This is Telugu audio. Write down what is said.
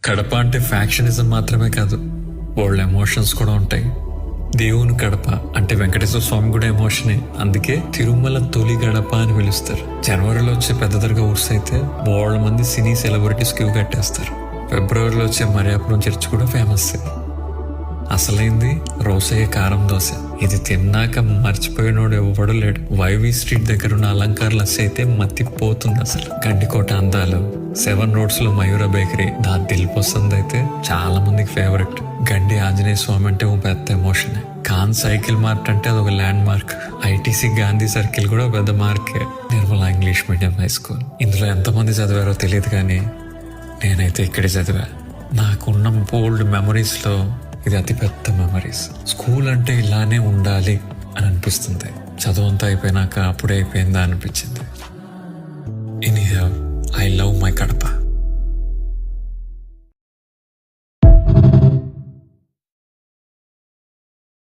కడప అంటే ఫ్యాక్షనిజం మాత్రమే కాదు, వాళ్ళ ఎమోషన్స్ కూడా ఉంటాయి. దేవుని గడప అంటే వెంకటేశ్వర స్వామి కూడా ఎమోషనే. అందుకే తిరుమల తొలి గడప అని పిలుస్తారు. జనవరిలో వచ్చే పెద్ద దర్గా ఊర్స్ అయితే బోళ్ళ మంది సినీ సెలబ్రిటీస్ క్యూ కట్టేస్తారు. ఫిబ్రవరిలో వచ్చే మరియాపురం చర్చ్ కూడా ఫేమస్. అసలైంది రోసయ్య కారం దోశ. ఇది తిన్నాక మర్చిపోయినోడు ఎవ్వడు లేడు. వైవి స్ట్రీట్ దగ్గర ఉన్న అలంకార లస్సీ అయితే మతిపోతుంది అసలు. గండికోట అందాలు, 7 రోడ్స్ లో మయూర బేకరీ, దా దిల్ పసంద్ అయితే చాలా మందికి ఫేవరెట్. గండి ఆంజనేయ స్వామి అంటే ఓ పెద్ద ఎమోషన్. ఖాన్ సైకిల్ మార్ట్ అంటే అదొక landmark. ITC Gandhi circle కూడా పెద్ద మార్కే. Nirmala English medium high school. ఇందులో ఎంతమంది చదివారో తెలియదు కానీ నేనైతే ఇక్కడే చదివా. నాకున్న బోల్డ్ మెమరీస్ లో ఇది అతి పెద్ద మెమరీస్. స్కూల్ అంటే ఇలానే ఉండాలి అని అనిపిస్తుంది. చదువంతా అయిపోయినాక అప్పుడే అయిపోయిందా అనిపించింది. Anyhow, I love my Kadapa.